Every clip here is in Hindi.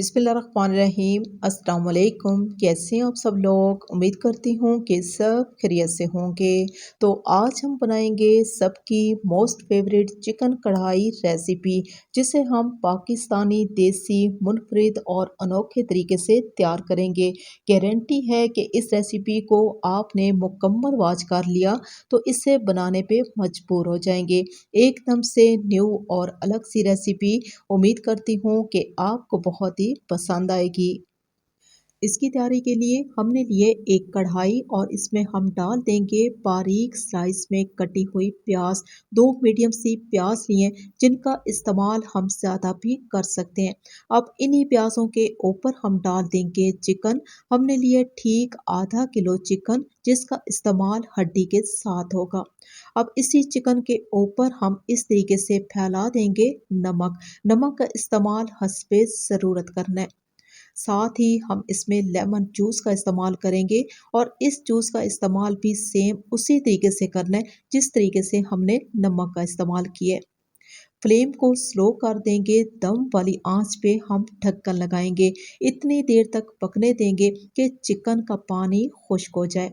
बिस्मिल्लाहिर्रहमानिर्रहीम। अस्सलाम वालेकुम। कैसे हैं आप सब लोग? उम्मीद करती हूँ कि सब खैरियत से होंगे। तो आज हम बनाएंगे सबकी मोस्ट फेवरेट चिकन कढ़ाई रेसिपी, जिसे हम पाकिस्तानी देसी मुनफरिद और अनोखे तरीके से तैयार करेंगे। गारंटी है कि इस रेसिपी को आपने मुकम्मल वॉच कर लिया तो इसे बनाने पे मजबूर हो जाएंगे। एकदम से न्यू और अलग सी रेसिपी। उम्मीद करती हूँ कि आपको बहुत ही पसंद आएगी। इसकी तैयारी के लिए हमने लिए एक कढ़ाई और इसमें हम डाल देंगे बारीक स्लाइस में कटी हुई प्याज। दो मीडियम सी प्याज लिए जिनका इस्तेमाल हम ज़्यादा भी कर सकते हैं। अब इन्हीं प्याज़ों के ऊपर हम डाल देंगे चिकन। हमने लिए ठीक आधा किलो चिकन, जिसका इस्तेमाल हड्डी के साथ होगा। अब इसी चिकन के ऊपर हम इस तरीके से फैला देंगे नमक। नमक का इस्तेमाल हस्बे ज़रूरत करना है। साथ ही हम इसमें लेमन जूस का इस्तेमाल करेंगे और इस जूस का इस्तेमाल भी सेम उसी तरीके से करना है जिस तरीके से हमने नमक का इस्तेमाल किया है। फ्लेम को स्लो कर देंगे, दम वाली आंच पे हम ढक्कन लगाएंगे। इतनी देर तक पकने देंगे कि चिकन का पानी खुश्क हो जाए।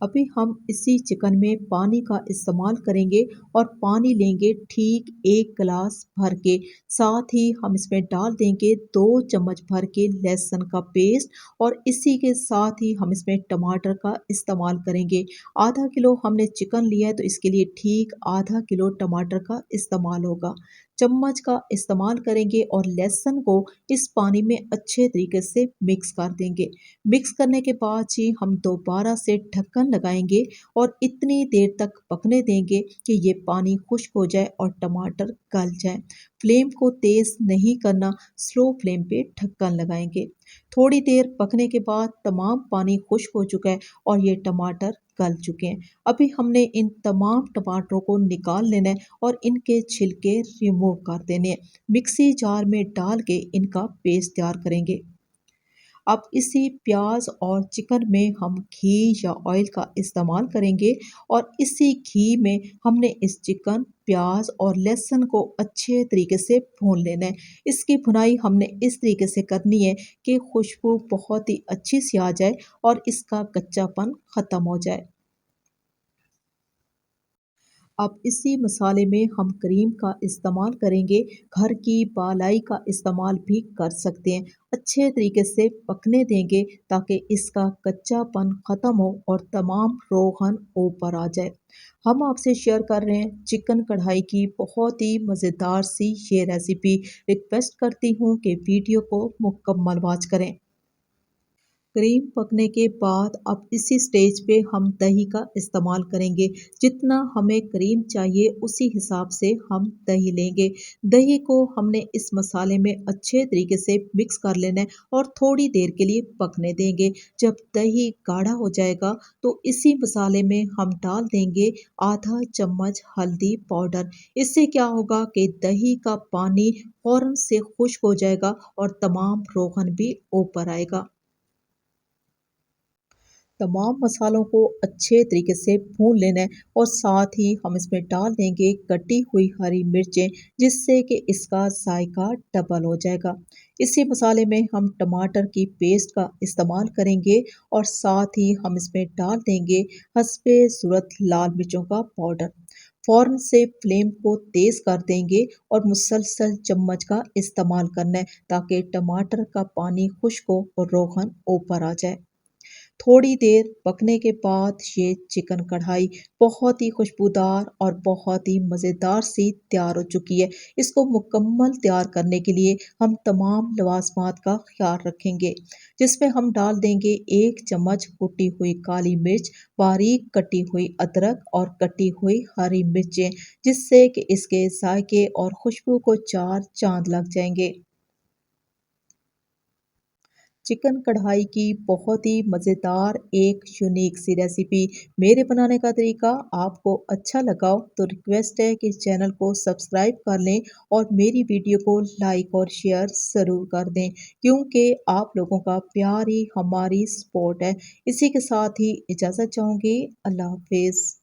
अभी हम इसी चिकन में पानी का इस्तेमाल करेंगे और पानी लेंगे ठीक 1 गिलास भर के। साथ ही हम इसमें डाल देंगे 2 चम्मच भर के लहसुन का पेस्ट और इसी के साथ ही हम इसमें टमाटर का इस्तेमाल करेंगे। आधा किलो हमने चिकन लिया है तो इसके लिए ठीक आधा किलो टमाटर का इस्तेमाल होगा। चम्मच का इस्तेमाल करेंगे और लहसुन को इस पानी में अच्छे तरीके से मिक्स कर देंगे। मिक्स करने के बाद ही हम दोबारा से ढक्कन लगाएंगे और इतनी देर तक पकने देंगे कि ये पानी खुश्क हो जाए और टमाटर गल जाए। फ्लेम को तेज़ नहीं करना, स्लो फ्लेम पे ढक्कन लगाएंगे। थोड़ी देर पकने के बाद तमाम पानी खुश्क हो चुका है और ये टमाटर गल चुके हैं। अभी हमने इन तमाम टमाटरों को निकाल लेना है और इनके छिलके रिमूव कर देने हैं। मिक्सी जार में डाल के इनका पेस्ट तैयार करेंगे। अब इसी प्याज और चिकन में हम घी या ऑयल का इस्तेमाल करेंगे और इसी घी में हमने इस चिकन, प्याज और लहसुन को अच्छे तरीके से भून लेना है। इसकी भुनाई हमने इस तरीके से करनी है कि खुशबू बहुत ही अच्छी सी आ जाए और इसका कच्चापन ख़त्म हो जाए। अब इसी मसाले में हम क्रीम का इस्तेमाल करेंगे। घर की बालाई का इस्तेमाल भी कर सकते हैं। अच्छे तरीके से पकने देंगे ताकि इसका कच्चापन ख़त्म हो और तमाम रोगन ऊपर आ जाए। हम आपसे शेयर कर रहे हैं चिकन कढ़ाई की बहुत ही मज़ेदार सी ये रेसिपी। रिक्वेस्ट करती हूँ कि वीडियो को मुकम्मल वॉच करें। क्रीम पकने के बाद अब इसी स्टेज पे हम दही का इस्तेमाल करेंगे। जितना हमें क्रीम चाहिए उसी हिसाब से हम दही लेंगे। दही को हमने इस मसाले में अच्छे तरीके से मिक्स कर लेना है और थोड़ी देर के लिए पकने देंगे। जब दही गाढ़ा हो जाएगा तो इसी मसाले में हम डाल देंगे आधा चम्मच हल्दी पाउडर। इससे क्या होगा कि दही का पानी फ़ौरन से खुश्क हो जाएगा और तमाम रोगन भी ऊपर आएगा। तमाम मसालों को अच्छे तरीके से भून लेना है और साथ ही हम इसमें डाल देंगे कटी हुई हरी मिर्चें, जिससे कि इसका जायका डबल हो जाएगा। इसी मसाले में हम टमाटर की पेस्ट का इस्तेमाल करेंगे और साथ ही हम इसमें डाल देंगे हस्बे ज़रूरत लाल मिर्चों का पाउडर। फ़ौरन से फ्लेम को तेज़ कर देंगे और मुसलसल चम्मच का इस्तेमाल करना है ताकि टमाटर का पानी खुश्क हो और रोगन ऊपर आ जाए। थोड़ी देर पकने के बाद ये चिकन कढ़ाई बहुत ही खुशबूदार और बहुत ही मज़ेदार सी तैयार हो चुकी है। इसको मुकम्मल तैयार करने के लिए हम तमाम लवाज़मात का ख़्याल रखेंगे, जिसमें हम डाल देंगे 1 चम्मच कुटी हुई काली मिर्च, बारीक कटी हुई अदरक और कटी हुई हरी मिर्चें, जिससे कि इसके जायके और खुशबू को 4 चाँद लग जाएंगे। चिकन कढ़ाई की बहुत ही मज़ेदार एक यूनिक सी रेसिपी। मेरे बनाने का तरीका आपको अच्छा लगा हो तो रिक्वेस्ट है कि चैनल को सब्सक्राइब कर लें और मेरी वीडियो को लाइक और शेयर ज़रूर कर दें, क्योंकि आप लोगों का प्यार ही हमारी सपोर्ट है। इसी के साथ ही इजाज़त चाहूँगी। अल्लाह हाफ़िज़।